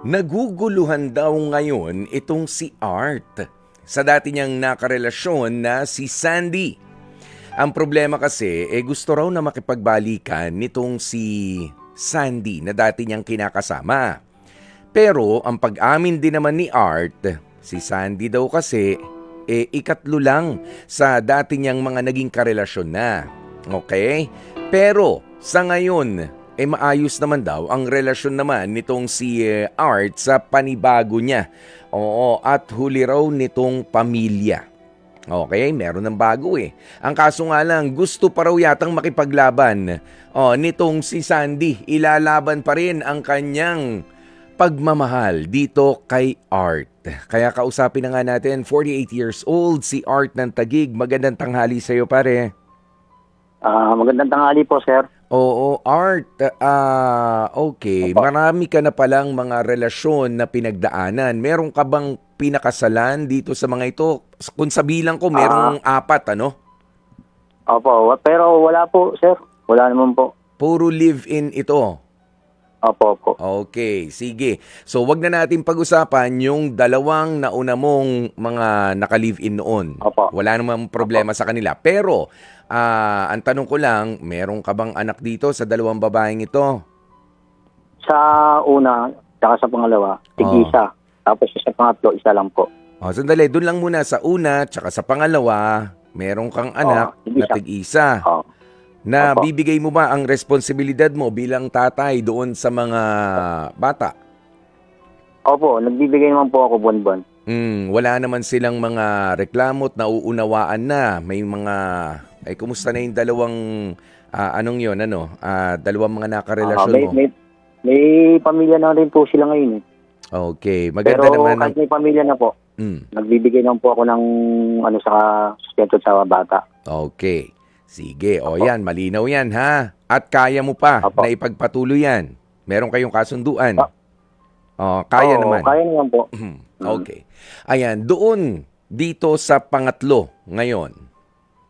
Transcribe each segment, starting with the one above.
Naguguluhan daw ngayon itong si Art sa dati niyang nakarelasyon na si Sandy. Ang problema kasi, gusto raw na makipagbalikan nitong si Sandy na dati niyang kinakasama. Pero ang pag-amin din naman ni Art, si Sandy daw kasi, ikatlo lang sa dati niyang mga naging karelasyon na. Okay? Pero sa ngayon, maayos naman daw ang relasyon naman nitong si Art sa panibago niya. Oo, at huli raw nitong pamilya. Okay, meron ng bago eh. Ang kaso nga lang, gusto pa raw yatang makipaglaban. Nitong si Sandy, ilalaban pa rin ang kanyang pagmamahal dito kay Art. Kaya kausapin na nga natin, 48 years old, si Art ng Taguig. Magandang tanghali sa iyo, pare. Magandang tanghali po, sir. Oo, Art. Okay. Opo. Marami ka na palang mga relasyon na pinagdaanan. Meron ka bang pinakasalan dito sa mga ito? Kung sa bilang ko, Ah, merong 4, ano? Opo. Pero wala po, sir. Wala naman po. Puro live-in ito. Opo. Okay, sige. So, wag na natin pag-usapan yung dalawang nauna mong mga naka-live-in noon. Opo. Wala namang problema sa kanila. Pero, ang tanong ko lang, meron ka bang anak dito sa dalawang babaeng ito? Sa una, tsaka sa pangalawa, tig-isa. Tapos sa pangatlo, isa lang po. Sandali, doon lang muna sa una, tsaka sa pangalawa, meron kang anak na tig-isa. tig-isa. Oo. Na Opo. bibigay mo ba ang responsibilidad mo bilang tatay doon sa mga bata? Opo, nagbibigay naman po ako buwan-buwan. Wala naman silang mga reklamo at nauunawaan na. May mga, kumusta na yung dalawang, anong yon dalawang mga nakarelasyon May, mo? may, may pamilya na rin po sila ngayon eh. Okay, Pero maganda naman kahit may pamilya na po, Mm, nagbibigay naman po ako ng sa sustento sa bata. okay, sige, Opo. yan, malinaw yan ha. At kaya mo pa Opo. na ipagpatuloy yan. Meron kayong kasunduan. Ah, Kaya Oo, naman. kaya naman po. Okay. Ayan, doon dito sa pangatlo ngayon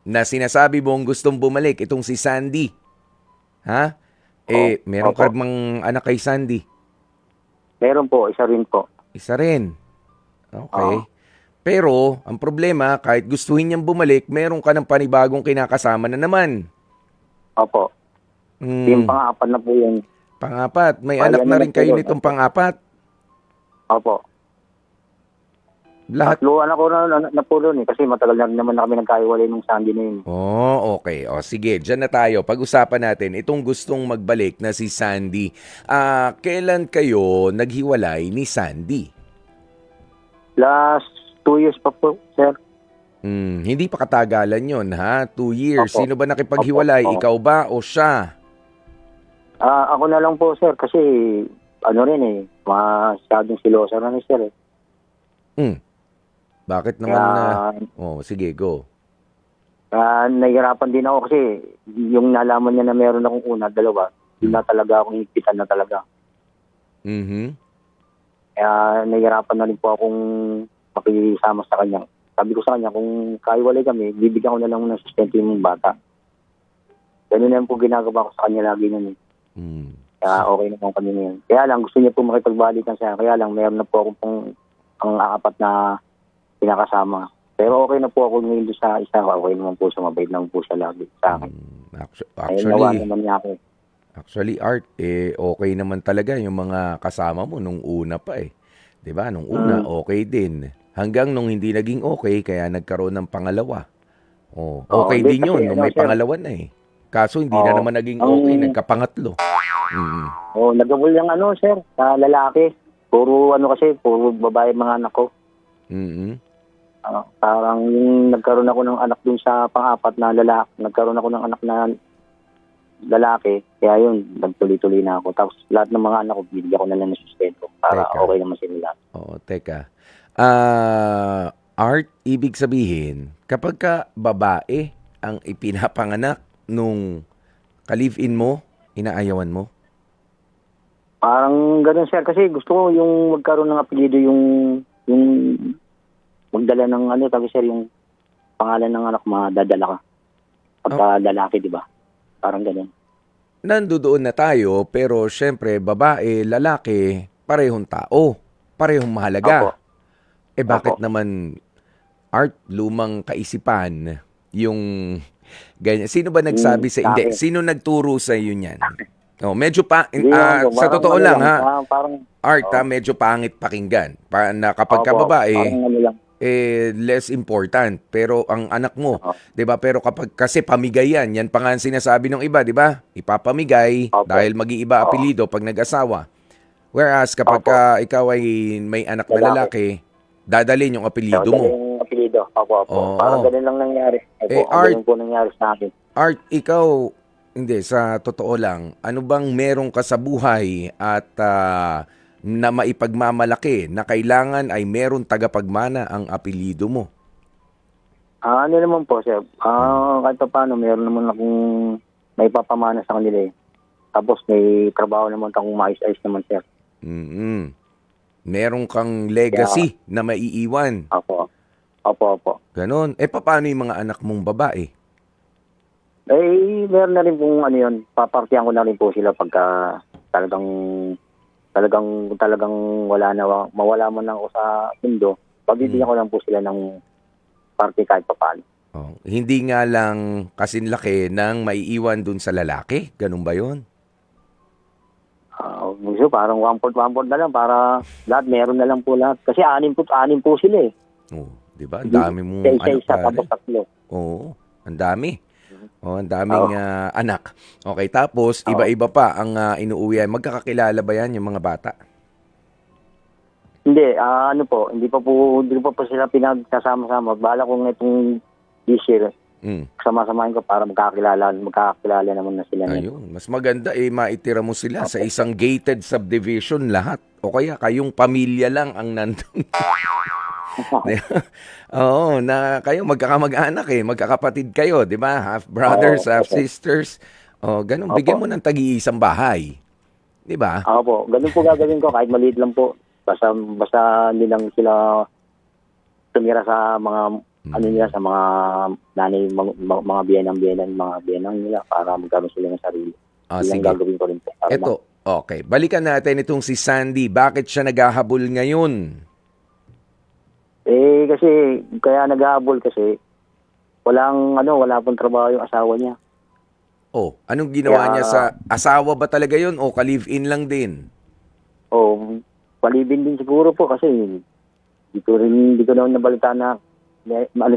na sinasabi mong gustong bumalik itong si Sandy. Ha? Meron ka Opo. bang anak kay Sandy? Meron po, isa rin po. Isa rin. Okay. Oo. Pero, ang problema, kahit gustuhin niyang bumalik, meron ka ng panibagong kinakasama na naman. Opo. Yung Hmm, pang-apat na po yun. Pang-apat. May Kaya anak na rin naman po kayo yun. nitong pang-apat. Opo. Lahat. Tatlo anak ko na po doon eh. Kasi matagal na rin naman na kami nagkaiwalay nung Sunday na yun. Okay. Sige, dyan na tayo. Pag-usapan natin itong gustong magbalik na si Sandy. Kailan kayo naghiwalay ni Sandy? Last 2 years pa po, sir. Hindi pa katagalan yon ha? 2 years. Opo. Sino ba nakipaghiwalay? Opo. Ikaw ba o siya? Ako na lang po, sir. Kasi ano rin eh. Masyadong silosa na ni sir eh. Bakit naman na... sige, go. Nahihirapan din ako kasi yung nalaman niya na meron akong una, dalawa, yun na talaga akong higpitan na talaga. Mhm. Kaya nahihirapan na rin po akong makisama sa kanya. Sabi ko sa kanya, kung kaiwalay kami, bibigyan ko na lang ng sustento yung bata. Ganun na po ginagawa ko sa kanya lagi nun. Mm. Kaya okay naman kami ngayon. Kaya lang, gusto niya po makipagbalikan siya. Kaya lang, mayroon na po akong ang apat na pinakasama. Pero okay na po ako ngayon doon sa isa. Okay naman po siya, mabait naman po siya lagi sa akin. Ayun, nawa naman niya ako. Actually, Art, okay naman talaga yung mga kasama mo nung una pa eh. 'Di ba? Nung una, okay din. Hanggang nung hindi naging okay, kaya nagkaroon ng pangalawa. Okay Hindi din yun kasi, nung may sir, pangalawa na eh. Kaso hindi na naman naging okay, nagkapangatlo. Mm. nagabol yung sir, sa lalaki. Puro puro babae mga anak ko. Mm. Parang yung nagkaroon ako ng anak dun sa pang-apat na lalaki. Nagkaroon ako ng anak na lalaki. Kaya yun, nagtuloy-tuloy na ako. Tapos lahat ng mga anak ko, binigyan ko na lang ng sustento para Teka. okay naman sila. Teka. Art, ibig sabihin, kapag ka babae ang ipinapanganak nung ka-live-in mo, inaayawan mo? Parang ganun sir, kasi gusto ko yung magkaroon ng apelyido yung magdala ng sir, yung pangalan ng anak, madadala ka. Pagka lalaki, di ba? Parang ganun. Nandoon na tayo, pero syempre, babae, lalaki, parehong tao, parehong mahalaga. Opo. Bakit Opo. naman Art, lumang kaisipan yung ganyan? Sino ba nagsabi Sa hindi, akin. sino nagturo sa iyo niyan? Oh, medyo Hindi naman po. sa Parang totoo ano lang lang. ha, Parang, Art oo. medyo pangit pakinggan. Na kapag ka Opo. Parang babae, ano lang. less important. Pero ang anak mo, Oo. 'di ba? Pero kapag kasi pamigay yan pa nga ang sinasabi ng iba, 'di ba? Ipapamigay Opo. dahil mag-iiba Oo. apelyido pag nag-asawa. Whereas kapag Opo. ka ikaw ay may anak na Lalaki. lalaki, dadalhin yung So, apelyido dali mo. yung apelido. Opo, opo. Parang Oo. ganun lang nangyari. Opo, ang Art, ganun po nangyari sa akin. Art, ikaw, hindi, sa totoo lang, ano bang meron ka sa buhay at na maipagmamalaki na kailangan ay meron tagapagmana ang apelyido mo? Ano naman po, sir. Kahit pa paano, meron naman akong may papamana sa kanila eh. Tapos may trabaho naman akong maayos-ayos naman, sir. Mm. Meron kang Kaya, legacy na maiiwan. opo. Opo, opo. Ganon. Paano yung mga anak mong babae? Meron na rin pong ano yun. Papartihan ko na rin po sila pagka talagang mawala man lang ako sa mundo. Pagbibigyan ko lang po sila ng parte kahit pa paano. Oh, hindi nga lang kasing laki ng maiiwan dun sa lalaki. Ganun ba yun? Gusto parang one-fourth na lang para lahat, meron na lang po lahat. Kasi anim po sila eh. Oh, 'di ba? Ang dami mong anak Isa-isa, pare. tapos tatlo. Oo, ang dami. Oh, ang daming anak. Okay, tapos Oo. iba-iba pa ang inuuwi. Magkakakilala ba 'yan yung mga bata? Hindi, hindi pa po sila pinagsasama-sama. Bala kong itong this year, Mm. sama-samahin ko para magkakilala naman na sila. Ayun, mas maganda maitira mo sila sa Opo. isang gated subdivision lahat. O kaya kayong pamilya lang ang nandun. Oo, na kayo magkakamag-anak magkakapatid kayo, 'di ba? Half brothers, Oo, half opo. sisters. Oh, ganun, Opo. bigyan mo ng tagi-isang bahay. 'Di ba? Opo, ganun po gagawin ko kahit maliit lang po. Basta hindi lang sila tumira sa mga nila, sa mga nanay, mga biyenang nila para magkaroon sila ng sarili. Yun Sige. ang gagawin ko rin po. Eto, okay. Balikan natin itong si Sandy. Bakit siya naghahabol ngayon? Kasi kaya nag-aabol kasi wala pong trabaho yung asawa niya. Oh, anong ginawa Kaya- niya sa asawa ba talaga yon o ka-live-in lang din? Palibin din siguro po kasi hindi ko naman nabalita na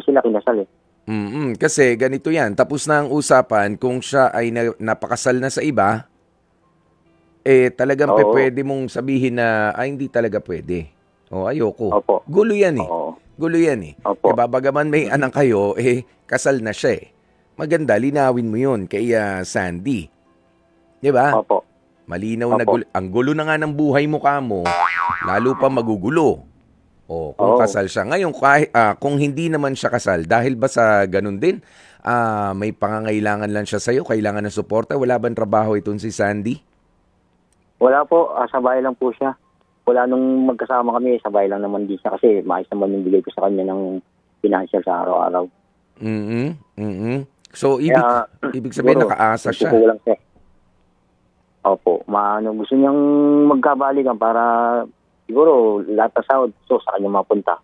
sila kinasal eh. Kasi ganito yan. Tapos na ang usapan kung siya ay napakasal na sa iba, talagang Oo. pwede mong sabihin na, hindi talaga pwede. O, ayoko. Opo. Gulo yan Oo. Gulo yan Opo. Bagaman may anak kayo, kasal na siya Maganda, linawin mo yun kay Sandy. Di ba? Opo. Malinaw na Opo. gulo. Ang gulo na nga ng buhay mo kamo, lalo pa magugulo. Kung Oo. kasal siya. Ngayon, kung hindi naman siya kasal, dahil ba sa ganun din, may pangangailangan lang siya sa'yo, kailangan ng suporta, wala bang trabaho itong si Sandy? Wala po, sa bahay lang po siya. Wala nung magkasama kami, sa bahay lang naman din siya kasi maayos naman yung bigay ko sa kanya ng financial sa araw-araw. So, ibig sabihin, siguro, nakaasa siya. kukulang siya. Opo, gusto niyang magkabalikan para siguro lahat ng sahod sa kanya mapunta.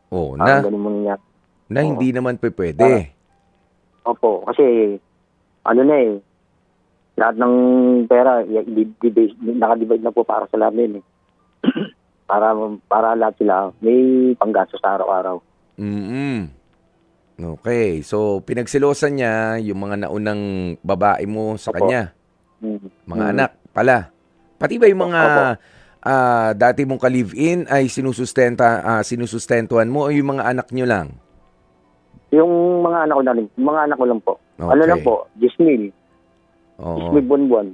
Na Ganun muna niya. hindi naman pwede. Opo, kasi lahat ng pera nakadivide na po para sa lahat din para lahat sila may panggastos sa araw-araw. Okay, so pinagsilosan niya yung mga naunang babae mo sa Opo. kanya. Mga anak pala. Pati ba yung mga dati mong ka-live-in ay sinusustentuhan mo o yung mga anak nyo lang? Yung mga anak ko lang po. Ano Okay. lang po, 10,000. Oo. 10,000 buwan-buwan.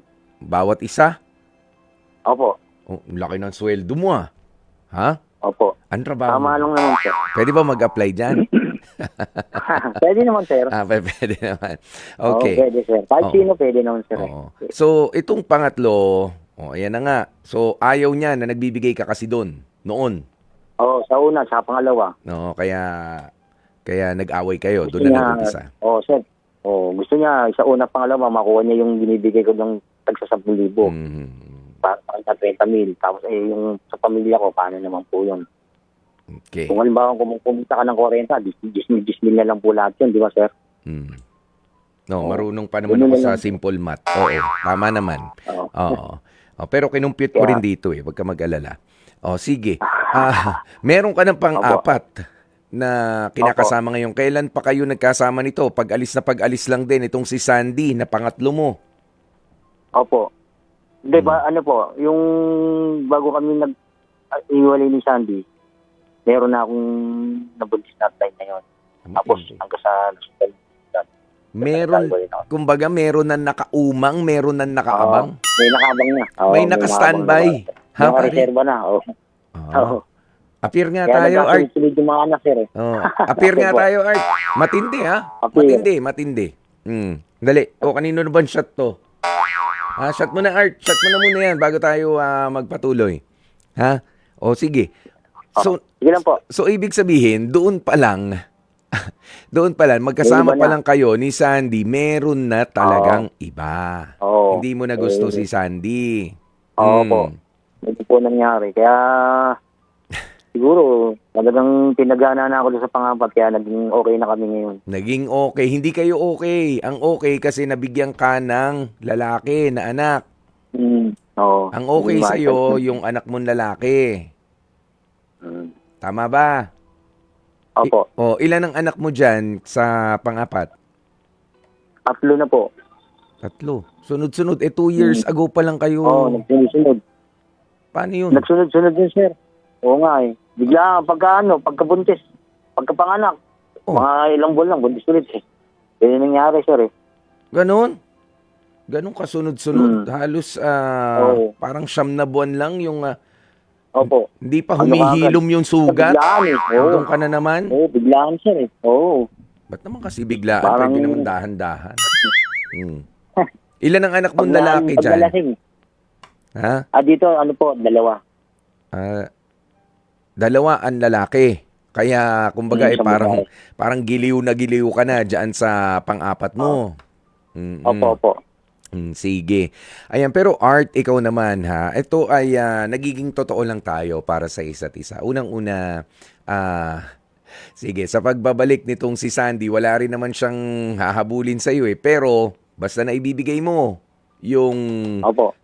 Bawat isa? Opo. Ang laki ng sweldo mo Ha? Opo. Ang trabaho Tama mo? lang naman, sir. Pwede ba mag-apply dyan? Pwede naman, sir. Pwede naman. Oo, Okay. pwede, sir. Kahit Oo. sino pwede naman, sir. Oo. So, itong pangatlo, ayan na nga. So, ayaw niya na nagbibigay ka kasi doon, noon. Oo, sa una, sa pangalawa. No, kaya nag-away kayo, Gusto doon na niya, nag-umpisa. sir. Gusto niya, sa una, pangalawa, makuha niya yung binibigay ko ng tagsa 10,000. Mhm. para sa kanya 30,000. Tapos yung sa pamilya ko, paano naman po yun? Okay. Kung halimbawa kumita ka ng 40, 10,000 na lang po lahat yun, di ba, sir? Mm. No, marunong pa naman ako sa simple math. Oo, tama naman. Oo. Oo. Pero kinumpute ko rin dito eh. Huwag ka mag-alala. Sige. Meron ka ng pang-apat na kinakasama ngayon. Kailan pa kayo nagkasama nito? Pag-alis lang din itong si Sandy na pangatlo mo. Opo. Di ba, ano po, yung bago kami iwalay ni Sandy, meron na akong nabuntis na time na yun. Tapos hanggang sa meron, kumbaga meron na nakaumang, meron na nakaabang. May nakaabang na. May naka-standby. Ha, Naka-reserva na. Appear nga tayo, Art. Kaya yung mga anak, sir. Appear nga tayo, Art. Matindi, ha? Matindi. Dali. Kanino na ba shot to? Shot mo na, Art. Shot mo na muna yan bago tayo magpatuloy. Ha? Sige. Sige lang po. So, ibig sabihin, doon pa lang, magkasama pa lang kayo ni Sandy, meron na talagang iba. Hindi mo na gusto si Sandy. Po. Ito po nangyari. Kaya, siguro, talagang pinagana na ako sa pangapat, kaya naging okay na kami ngayon. Naging okay. Hindi kayo okay. Ang okay kasi nabigyan ka ng lalaki na anak. Ang okay sa'yo, yung anak mong lalaki. Tama ba? Opo. Ilan ang anak mo dyan sa pang-apat? 3 na po. 3. Sunod-sunod. 2 years ago pa lang kayo. Nagsunod-sunod. Paano yun? Nagsunod-sunod din, sir. Oo nga eh. Bigla, pagkabuntis, pagkapanganak, mga ilang buwan lang, buntis ulit eh. Yan yung nangyari, sir eh. Ganon kasunod-sunod. Halos parang 9 na buwan lang yung... Opo. Hindi pa humihilom yung sugat. Biglaan eh. Doon ka na naman. Biglaan, sir eh. Ba't naman kasi biglaan? Pwede naman dahan-dahan. Ilan ang anak mong lalaki dyan? Ha? Dito, ano po, 2. 2 ang lalaki. Kaya, kumbaga, parang giliw na giliw ka na dyan sa pang-apat mo. Opo. Sige. Ayan, pero Art, ikaw naman ha. Ito ay nagiging totoo lang tayo para sa isa't isa. Unang-una, sige, sa pagbabalik nitong si Sandy, wala rin naman siyang hahabulin sa iyo eh. Pero, basta na ibibigay mo yung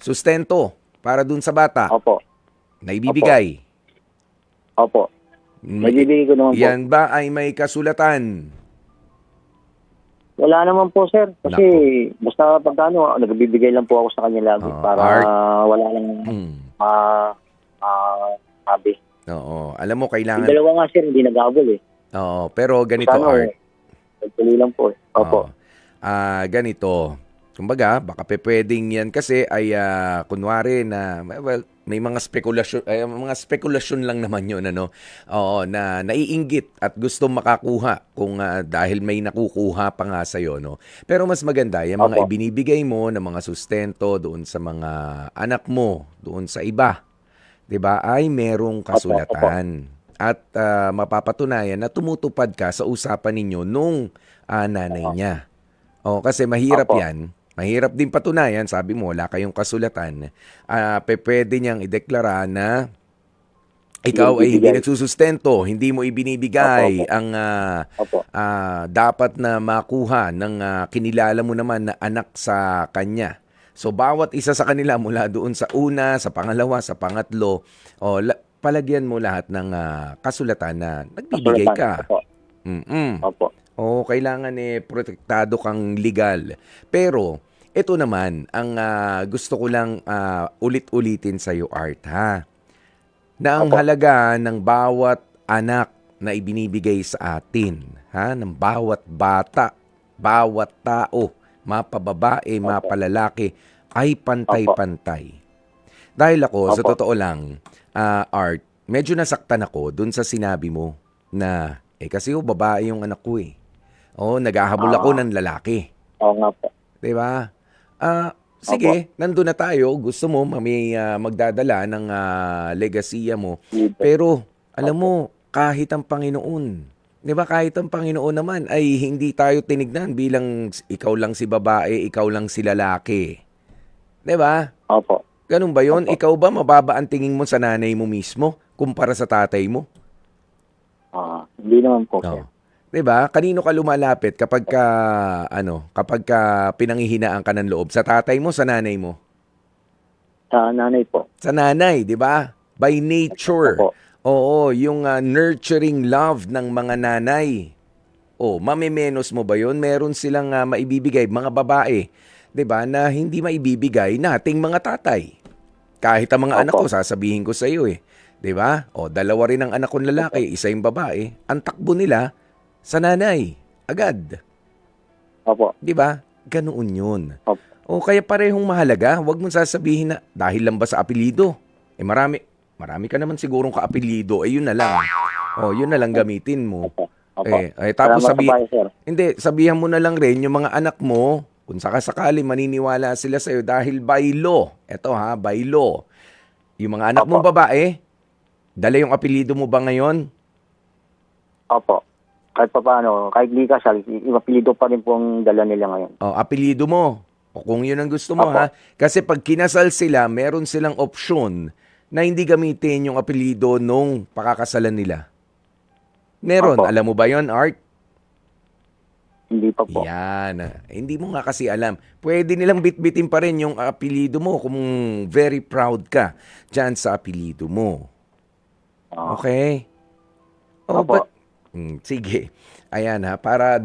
sustento para dun sa bata. Na ibibigay. Opo. Nagbibigay ko naman po. Yan ba ay may kasulatan? Wala naman po, sir. Kasi basta pagkano, nagbibigay lang po ako sa kanya lagi para wala lang sabi. Oo. Alam mo, kailangan... Yung 2 nga, sir, hindi nag-aabol eh. Oo. Pero ganito, Art. Nagtuloy lang po. Opo. Ganito. Kumbaga, baka pwedeng yan kasi ay kunwari na... Well, may mga spekulasyon lang naman yun, ano? Oo, na naiinggit at gusto makakuha kung dahil may nakukuha pa nga sa'yo, no? Pero mas maganda, yung mga ibinibigay mo na mga sustento doon sa mga anak mo, doon sa iba, 'di ba? Ay merong kasulatan. At mapapatunayan na tumutupad ka sa usapan ninyo nung nanay niya. Kasi mahirap yan. Mahirap din patunayan, sabi mo, wala kayong kasulatan. Pwede niyang ideklara na ikaw ay hindi nagsusustento, hindi mo ibinibigay ang dapat na makuha ng kinilala mo naman na anak sa kanya. So, bawat isa sa kanila mula doon sa una, sa pangalawa, sa pangatlo, palagyan mo lahat ng kasulatan na nagbibigay ka. Opo. Kailangan protektado kang legal. Pero, ito naman, ang gusto ko lang ulit-ulitin sa iyo, Art, ha? Na ang halaga ng bawat anak na ibinibigay sa atin, ha? Ng bawat bata, bawat tao, mapababae, mapalalaki, ay pantay-pantay. Dahil ako, sa totoo lang, Art, medyo nasaktan ako dun sa sinabi mo na, kasi babae yung anak ko eh. Naghahabol ako ng lalaki. Oo nga po. Diba? Sige, nandun na tayo. Gusto mo, may magdadala ng legasiya mo. Pero, alam mo, kahit ang Panginoon, diba, kahit ang Panginoon naman ay hindi tayo tinignan bilang ikaw lang si babae, ikaw lang si lalaki. Diba? Opo. Ganun ba yon? Opo. Ikaw ba mababa ang tingin mo sa nanay mo mismo kumpara sa tatay mo? Hindi naman po, sir. Oh. 'Di ba? Kanino ka lumalapit kapag ka pinanghihinaan ka ng loob? Sa tatay mo, sa nanay mo? Sa nanay po. Sa nanay, 'di ba? By nature. Opo. Oo, yung nurturing love ng mga nanay. Oh, mamemenos mo ba 'yon? Meron silang maibibigay mga babae, 'di ba, na hindi maibibigay nating mga tatay. Kahit ang mga anak ko, Opo. sasabihin ko sa iyo 'di ba? O, dalawa rin ang anak kong lalaki, isa yung babae. Ang takbo nila sa nanay, agad. Opo. 'Di ba? Ganoon 'yun. Opo. O kaya parehong mahalaga, huwag mong sasabihin na dahil lang ba sa apelyido. Marami ka naman sigurong kaapelyido, yun na lang. O, yun na lang gamitin mo. Opo. Opo. Tapos Salamat sa payo, sir. hindi, sabihan mo na lang rin yung mga anak mo, kung sakasakali maniniwala sila sa'yo dahil by law, eto by law, yung mga anak mong Opo. babae, dala yung apelyido mo ba ngayon? Opo. Kahit pa paano, kahit di kasal, yung apelido pa rin po ang dala nila ngayon. O, apelyido mo. O kung yun ang gusto mo Opo. Kasi pag kinasal sila, meron silang opsyon na hindi gamitin yung apelyido nung pakakasalan nila. Meron. Opo. Alam mo ba yon, Art? Hindi pa po. Yan. Hindi mo nga kasi alam. Pwede nilang bitbitin pa rin yung apelyido mo kung very proud ka dyan sa apelyido mo. Okay? Opo. Sige. Ayan para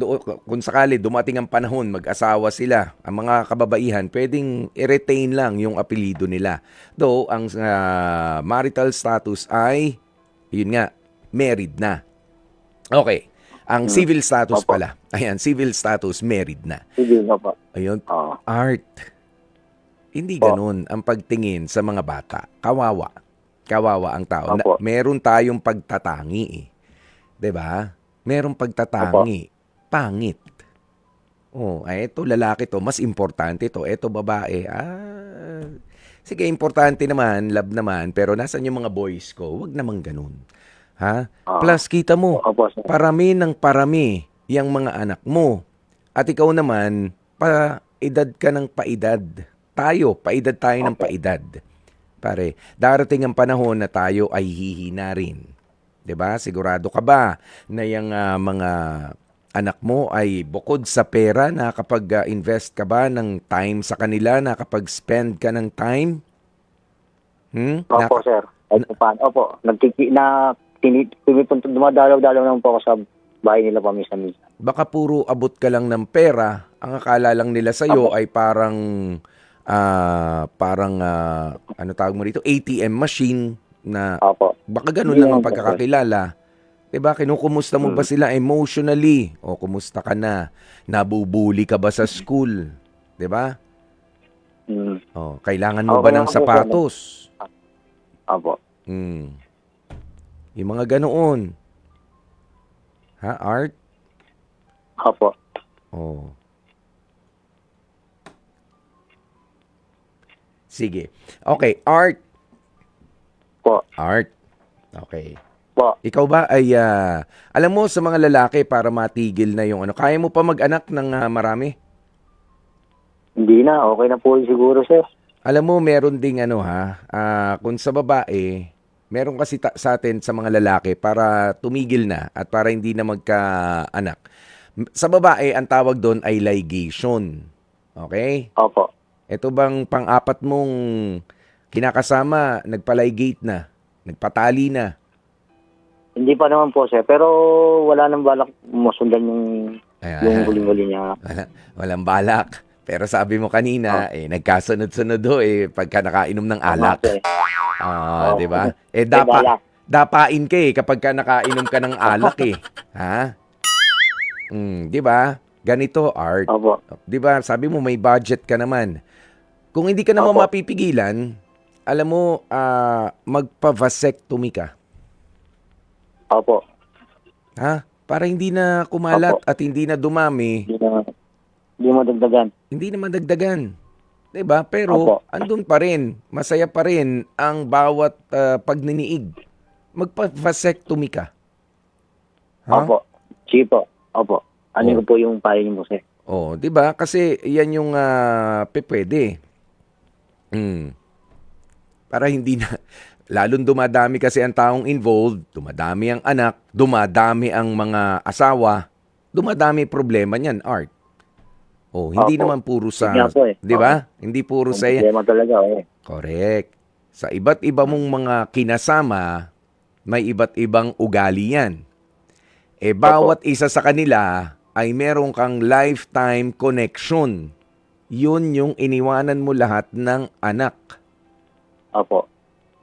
kung sakali dumating ang panahon, mag-asawa sila, ang mga kababaihan, pwedeng i-retain lang yung apelyido nila. Though, ang marital status ay, yun nga, married na. Okay. Ang civil status Opo. pala. Ayan, civil status, married na. Sige na po. Ayun, Oo. Art. Hindi Opo. ganun ang pagtingin sa mga bata. Kawawa. Kawawa ang tao. Opo. Meron tayong pagtatangi eh. 'Di ba? Merong pagtatangi. Pangit. Oh, eto lalaki to, mas importante to. Eto babae. Sige, importante naman, love naman, pero nasan yung mga boys ko? Wag namang ganun. Ha? Plus, kita mo, Opo, sir. parami ng parami yung mga anak mo. At ikaw naman, paedad ka ng paedad. Paedad tayo ng paedad. Pare, darating ang panahon na tayo ay hihina rin. 'Di ba? Sigurado ka ba na yung mga anak mo ay bukod sa pera, nakapag-invest ka ba ng time sa kanila, nakapag-spend ka ng time? Opo, sir. Kahit pa paano. Opo. Dumadalaw-dalaw naman po ako sa bahay nila paminsan-minsan. Baka puro abot ka lang ng pera, ang akala lang nila sa'yo ay parang ano tawag mo dito, ATM machine na Opo. baka ganun Hindi lang ang naman po, pagkakakilala. Diba, kinukumusta mo ba sila emotionally? O kumusta ka na? Nabubuli ka ba sa school? Diba? O, kailangan mo Okay ba ng naman po, sapatos? Opo. Yung mga ganoon. Ha, Art? Opo. Oh. Sige. Okay, Art. Po. Art. Okay. Po. Ikaw ba ay, alam mo sa mga lalaki para matigil na yung kaya mo pa mag-anak ng marami? Hindi na. Okay na po siguro, sir. Alam mo, meron ding kung sa babae, meron kasi sa atin sa mga lalaki para tumigil na at para hindi na magka-anak. Sa babae, ang tawag doon ay ligation. Okay? Opo. Ito bang pang-apat mong kinakasama, nagpa-ligate na, nagpatali na? Hindi pa naman po, sir. Pero wala nang balak masundan yung huling-huli niya. Walang balak. Pero sabi mo kanina, nagkasunod-sunod pagka nakainom ng alak. Di ba? Dapain ka kapag ka nakainom ka ng alak Ha? Di ba? Ganito, Art. Opo. Di ba? Sabi mo may budget ka naman. Kung hindi ka naman Opo. mapipigilan, alam mo, magpa-vasectomy ka. Opo. Ha? Para hindi na kumalat Opo. at hindi na dumami. Hindi madagdagan. Hindi na madagdagan. 'Di ba? Pero Opo. andun pa rin, masaya pa rin ang bawat pagniniig. Magpa-vasectomy ka. Ha? Opo. Sige po. Opo. Ano ko po yung payo niyo po, sir? Oh, 'di ba? Kasi 'yan yung pwede. Para hindi na, lalong dumadami kasi ang taong involved, dumadami ang anak, dumadami ang mga asawa, dumadami problema niyan, Art. Oh, hindi Opo. naman puro Yun nga sa, po eh. 'di Oo. ba? Hindi puro Ang sa problema talaga eh. correct. Sa iba't iba mong mga kinasama, may iba't ibang ugali yan. Bawat isa sa kanila ay meron kang lifetime connection. Yun yung iniwanan mo lahat ng anak. Opo.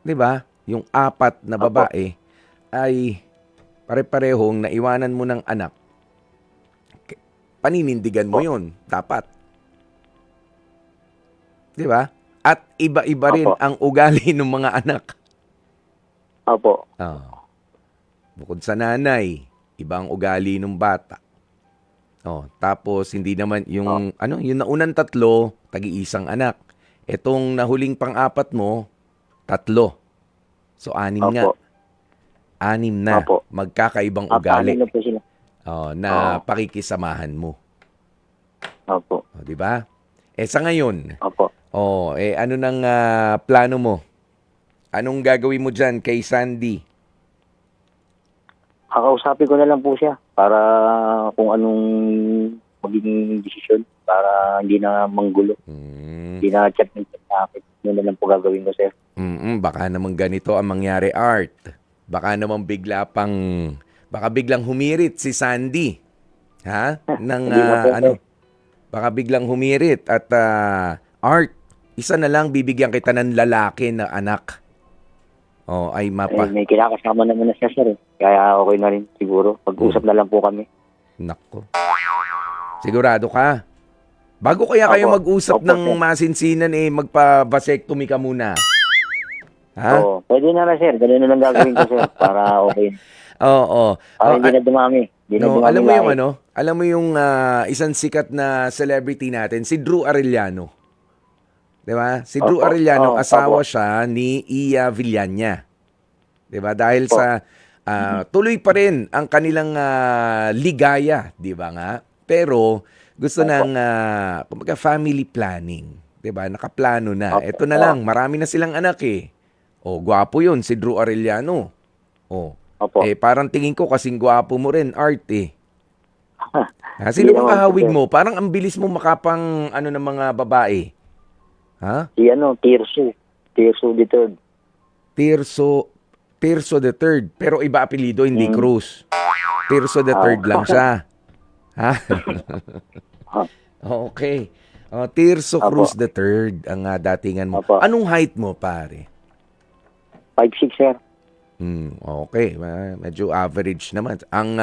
'Di ba? Yung apat na Opo. babae ay pare-parehong naiwanan mo ng anak. Paninindigan mo Opo. 'yun, dapat. 'Di ba? At iba-iba rin Opo. ang ugali ng mga anak. Opo. Oh. Bukod sa nanay, iba ang ugali ng bata. Oh, tapos hindi naman yung yung naunang tatlo, tagi-isang anak. Etong nahuling pang-apat mo, tatlo. So, anim nga. Opo. Anim na. Opo. Magkakaibang Apanin ugali. na po sila. Na Oo. pakikisamahan mo. Opo. Di ba? Sa ngayon, Opo. ano nang plano mo? Anong gagawin mo dyan kay Sandy? Kakausapin ko na lang po siya para kung anong maging desisyon para hindi na manggulo. Hindi na chat ng chat sa akin. Yun na lang po gagawin ko, sir. Baka naman ganito ang mangyari, Art. Baka naman baka biglang humirit si Sandy. Ha? Nang, Hindi na po, sir. baka biglang humirit at Art, isa na lang bibigyan kita ng lalaki na anak. Ay May kinakasama naman na siya, sir. Kaya okay na rin siguro. Pag-usap na lang po kami. Nako. Sigurado ka? Bago kaya kayo Opo. mag-usap Opo, ng sir. masinsinan, magpa-vasectomy ka muna. Ha? Oo. Pwede na lang, sir. Ganun na lang gagawin ko, sir. Para okay. Oo. Para hindi na dumami. Hindi na dumami alam mo yung lahat. alam mo yung isang sikat na celebrity natin, si Drew Arellano. 'Di ba? Si Drew Opo. Arellano, Oo, asawa opo. siya ni Iya Villania. 'Di ba? Dahil Opo. sa tuloy pa rin ang kanilang ligaya, 'di ba nga? Pero gusto Opo. ng kumbaga family planning, 'di ba? Nakaplano na. Opo. Ito na lang, marami na silang anak eh. Gwapo 'yun si Drew Arellano. Opo. Parang tingin ko kasing gwapo mo rin, Art eh. Sino Hindi bang naman po, kahawig sir. mo? Parang ang bilis mo makapang ng mga babae. Ha? Si Tirso. Tirso the third. Tirso the Third. Pero iba apelido, hindi Cruz. Tirso the Third lang siya. Ha? Okay. Tirso Opo. Cruz the Third ang datingan mo. Opo. Anong height mo, pare? 5'6", sir. Okay. Medyo average naman. Ang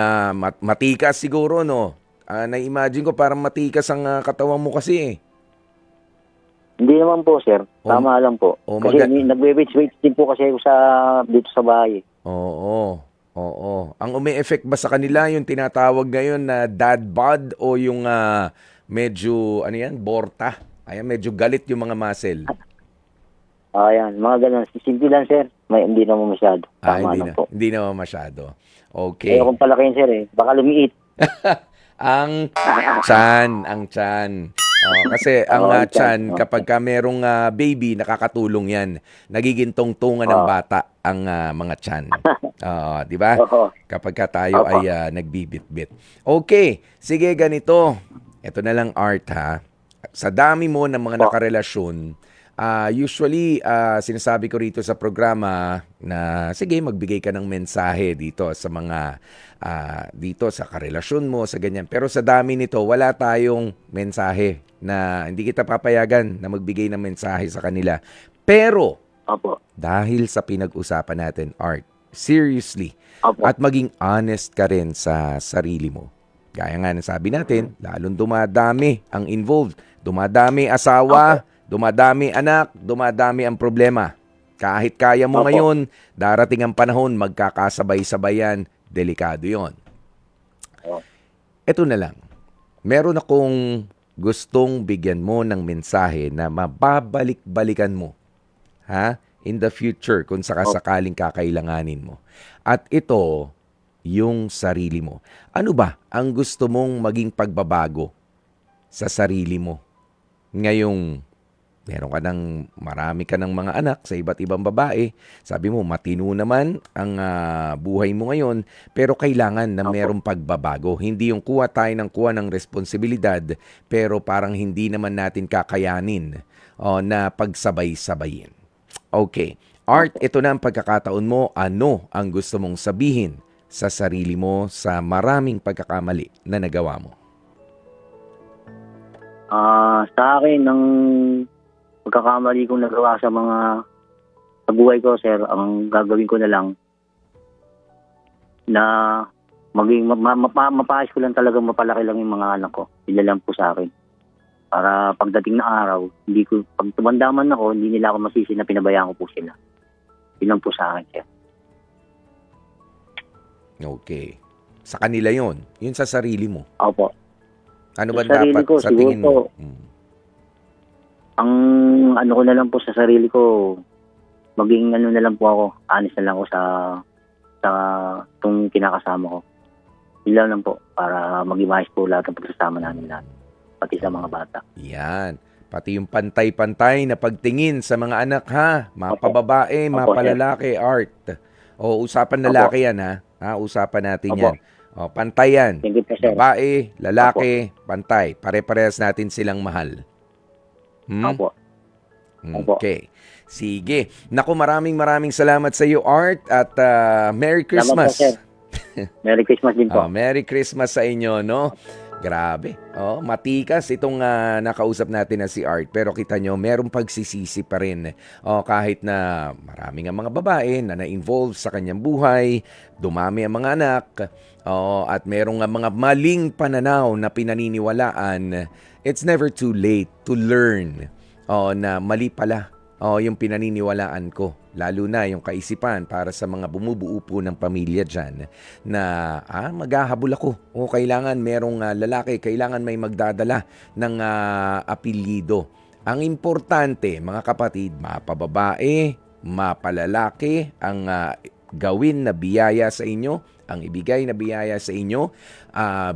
matikas siguro, no? Na-imagine ko parang matikas ang katawan mo kasi eh. Hindi naman po, sir. Tama lang po. Kasi nagwe-weights din po kasi ako dito sa bahay. Oo. Ang umi-effect ba sa kanila yung tinatawag ngayon na dad bod o yung medyo, borta? Ayan, medyo galit yung mga muscle. Ayan, mga ganun. Simple lang, sir. Hindi naman masyado. Tama lang po. Hindi naman masyado. Okay. Kung palakihin, sir baka lumiit. ang tiyan. Kasi ang tiyan, kapag ka merong baby, nakakatulong yan. Nagiging tungtungan ng bata ang mga tiyan. Di ba? Oo. Kapag ka tayo ay nagbibit-bit. Okay, sige ganito. Ito na lang, Art, ha? Sa dami mo ng mga nakarelasyon, usually, sinasabi ko rito sa programa na, sige, magbigay ka ng mensahe dito sa mga, dito sa karelasyon mo, sa ganyan. Pero sa dami nito, wala tayong mensahe na hindi kita papayagan na magbigay ng mensahe sa kanila. Pero, Opo. dahil sa pinag-usapan natin, Art, seriously, Opo. at maging honest ka rin sa sarili mo. Gaya nga ng sabi natin, lalong dumadami ang involved. Dumadami asawa, dumadami anak, dumadami ang problema. Kahit kaya mo ngayon, darating ang panahon, magkakasabay-sabayan, delikado yon. Ito na lang. Meron akong gustong bigyan mo ng mensahe na mababalik-balikan mo. In the future, kung sakasakaling kakailanganin mo. At ito, yung sarili mo. Ano ba ang gusto mong maging pagbabago sa sarili mo ngayong marami ka ng mga anak sa iba't ibang babae. Sabi mo, matino naman ang buhay mo ngayon, pero kailangan na merong pagbabago. Hindi yung kuha ng responsibilidad, pero parang hindi naman natin kakayanin na pagsabay-sabayin. Okay. Art, ito na ang pagkakataon mo. Ano ang gusto mong sabihin sa sarili mo sa maraming pagkakamali na nagawa mo? Sa akin, ng pagkakamali kong nagawa sa buhay ko, sir, ang gagawin ko na lang na maging mapaayos ko lang talaga, mapalaki lang yung mga anak ko. Sila lang po sa akin. Para pagdating na araw, pag tumandaman ako, hindi nila ako masisi na pinabayaan ko po sila. Yun lang po sa akin, sir. Okay. Sa kanila yon, yun sa sarili mo. Opo. Ano ba Sa sarili dapat ko, sa tingin mo? Ang ano ko na lang po sa sarili ko, maging ano na lang po ako, honest na lang ako sa itong kinakasama ko. Yun lang po, para maging maayos po lahat ng pagsasama namin lahat. Pati sa mga bata. Yan. Pati yung pantay-pantay na pagtingin sa mga anak, ha? Mapababae, mapalalaki, Art. O, usapan lalaki yan, ha? Usapan natin yan. O, pantay yan. Thank you po, sir. Babae, lalaki, pantay. Pare-parehas natin silang mahal. Opo. Okay. Sige. Naku, maraming salamat sa iyo, Art. At Merry Christmas. Salamat po, sir. Merry Christmas din po. Merry Christmas sa inyo, no? Grabe. Matikas itong nakausap natin na si Art. Pero kita nyo, merong pagsisisi pa rin. Kahit na maraming ang mga babae na na-involve sa kanyang buhay, dumami ang mga anak, at merong mga maling pananaw na pinaniniwalaan, it's never too late to learn na mali pala yung pinaniniwalaan ko. Lalo na yung kaisipan para sa mga bumubuo po ng pamilya dyan na maghahabol ako. Kailangan merong lalaki, kailangan may magdadala ng apelyido. Ang importante, mga kapatid, mapababae, mapalalaki, ang gawin na biyaya sa inyo, ang ibigay na biyaya sa inyo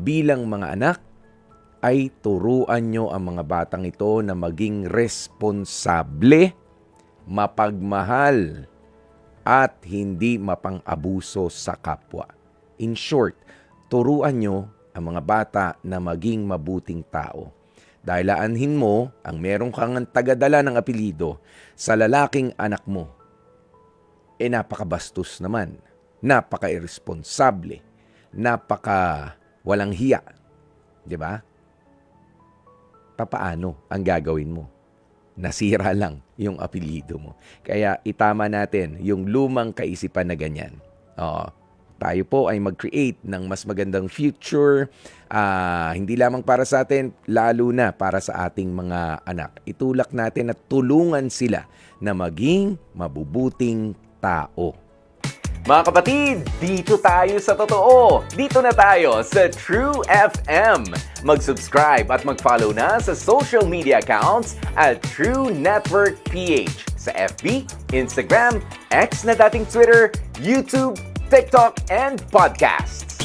bilang mga anak, ay turuan nyo ang mga batang ito na maging responsable, mapagmahal, at hindi mapang-abuso sa kapwa. In short, turuan nyo ang mga bata na maging mabuting tao. Dahil aanhin mo ang meron kang tagadala ng apelyido sa lalaking anak mo, napakabastos naman, napaka-irresponsable, walang hiya. Diba? Paano ang gagawin mo? Nasira lang yung apelyido mo. Kaya itama natin yung lumang kaisipan na ganyan. Tayo po ay mag-create ng mas magandang future, hindi lamang para sa atin, lalo na para sa ating mga anak. Itulak natin at tulungan sila na maging mabubuting tao. Mga kapatid, dito tayo sa totoo. Dito na tayo sa True FM. Mag-subscribe at mag-follow na sa social media accounts at True Network PH sa FB, Instagram, X na dating Twitter, YouTube, TikTok, and podcasts.